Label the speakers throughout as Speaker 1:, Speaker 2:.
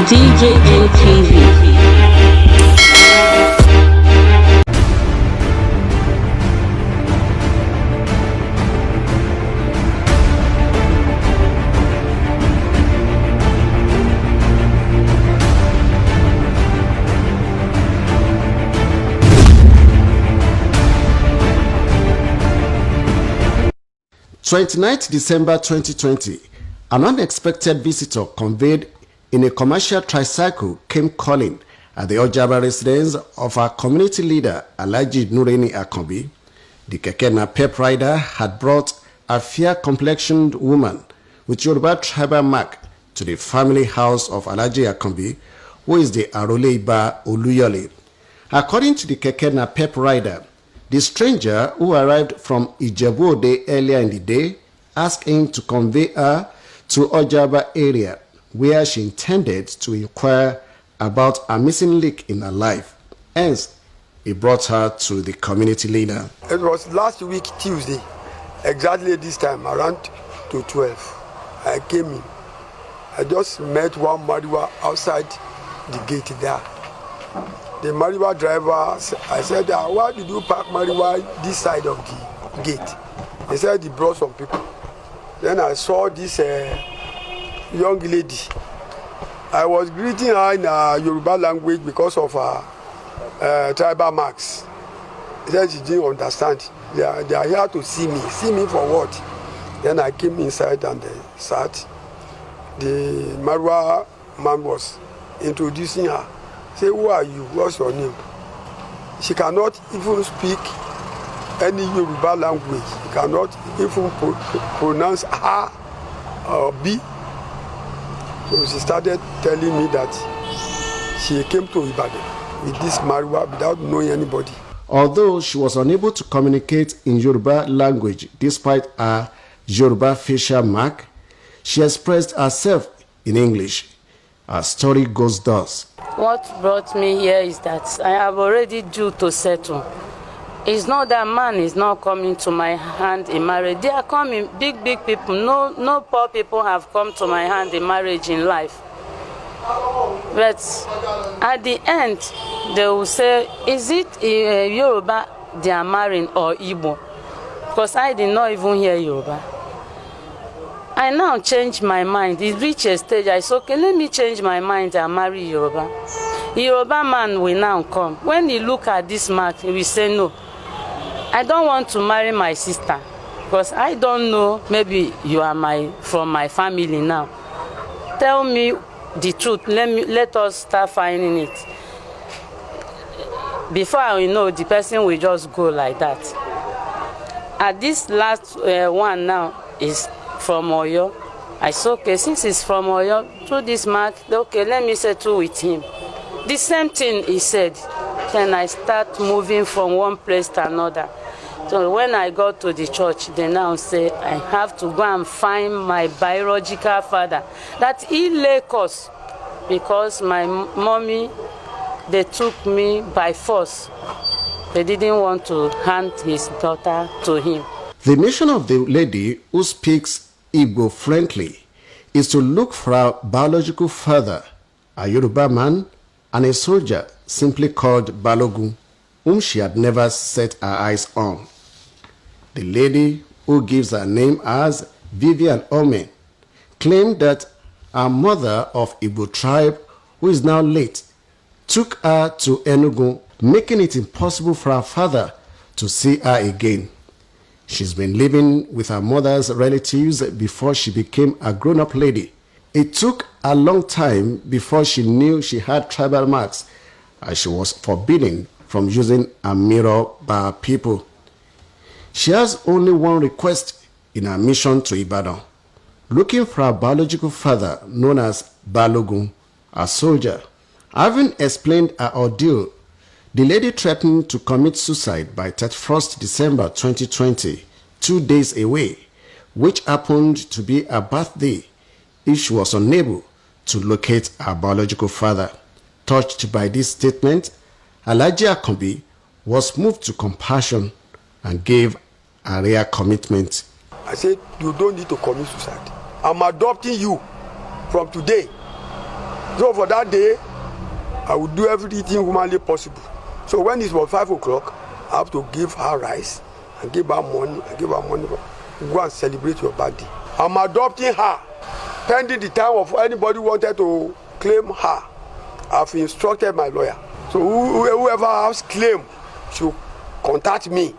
Speaker 1: DJM TV.
Speaker 2: December 2020, an unexpected visitor conveyed in a commercial tricycle came calling at the Ojaba residence of our community leader, Alhaji Nureni Akanbi. The keke napep rider had brought a fair-complexioned woman with Yoruba tribal mark to the family house of Alhaji Akanbi, who is the Aroleiba Oluyole. According to the keke napep rider, the stranger, who arrived from Ijebu-Ode earlier in the day, asked him to convey her to Ojaba area, where she intended to inquire about a missing link in her life. Hence, he brought her to the community leader.
Speaker 3: It was last week, Tuesday, exactly this time, around to 12. I came in. I just met one Mariwa outside the gate there. The Mariwa driver, I said, why did you park Mariwa this side of the gate? He said he brought some people. Then I saw this young lady. I was greeting her in Yoruba language because of her tribal marks. He said she didn't understand. They are here to see me. See me for what? Then I came inside and sat. The Mariwa man was introducing her. Say, who are you? What's your name? She cannot even speak any Yoruba language. She cannot even pronounce A or B. So she started telling me that she came to Ibadan with this Mariwa without knowing anybody.
Speaker 2: Although she was unable to communicate in Yoruba language despite her Yoruba facial mark, she expressed herself in English. Her story goes thus.
Speaker 4: What brought me here is that I have already due to settle. It's not that man is not coming to my hand in marriage. They are coming, big people. No poor people have come to my hand in marriage in life. But at the end, they will say, is it Yoruba they are marrying or Igbo? Because I did not even hear Yoruba. I now change my mind. It reached a stage, I said, okay, let me change my mind and marry Yoruba. Yoruba man will now come. When he look at this mark, he will say, no, I don't want to marry my sister. Because I don't know, maybe you are from my family now. Tell me the truth. Let us start finding it. Before I know, the person will just go like that. At this last one now is from Oyo. I said, okay, since he's from Oyo, through this mark, okay, let me settle with him. The same thing he said. Then I start moving from one place to another. So when I got to the church, they now say I have to go and find my biological father. That he lake us because my mommy, they took me by force. They didn't want to hand his daughter to him.
Speaker 2: The mission of the lady who speaks Igbo fluently is to look for a biological father, a Yoruba man, and a soldier simply called Balogun, whom she had never set her eyes on. The lady, who gives her name as Vivian Ome, claimed that her mother of Igbo tribe, who is now late, took her to Enugu, making it impossible for her father to see her again. She's been living with her mother's relatives before she became a grown-up lady. It took a long time before she knew she had tribal marks, as she was forbidden from using a mirror by her people. She has only one request in her mission to Ibadan, looking for a biological father known as Balogun, a soldier. Having explained her ordeal, the lady threatened to commit suicide by 31st December 2020, 2 days away, which happened to be her birthday, if she was unable to locate her biological father. Touched by this statement, Alhaji Akanbi was moved to compassion and gave a rare commitment.
Speaker 3: I said, you don't need to commit suicide. I'm adopting you from today. So for that day, I would do everything humanly possible. So when it was 5 o'clock, I have to give her rice and give her money go and celebrate your birthday. I'm adopting her pending the time of anybody wanted to claim her. I've instructed my lawyer. So whoever has claim should contact me.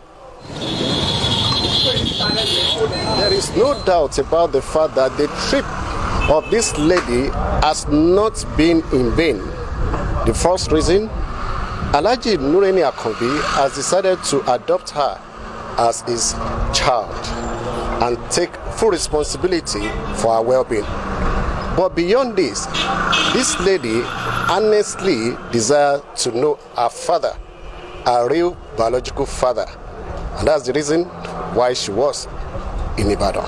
Speaker 2: There is no doubt about the fact that the trip of this lady has not been in vain. The first reason, Alhaji Nureni Akanbi has decided to adopt her as his child and take full responsibility for her well-being. But beyond this lady honestly desires to know her father, her real biological father. And that's the reason why she was in Ibadan.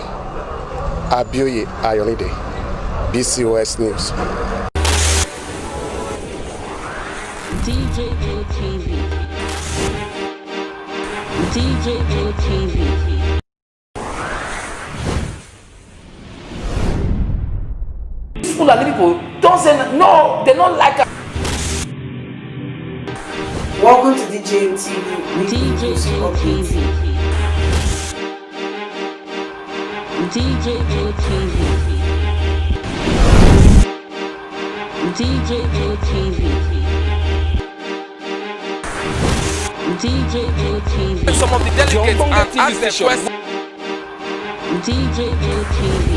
Speaker 2: Abioye Ayonide, BCOS News.
Speaker 1: DJM TV. DJM TV.
Speaker 5: People don't say no, they don't like us.
Speaker 6: Welcome to DJM TV.
Speaker 1: DJM TV. DJM TV. DJM TV. DJM TV.
Speaker 5: Some of the delegates and ask them questions.
Speaker 1: DJM TV.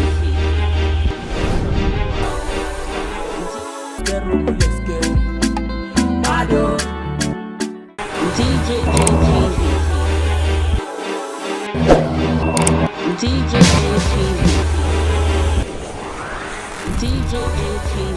Speaker 1: DJM TV. DJM TV.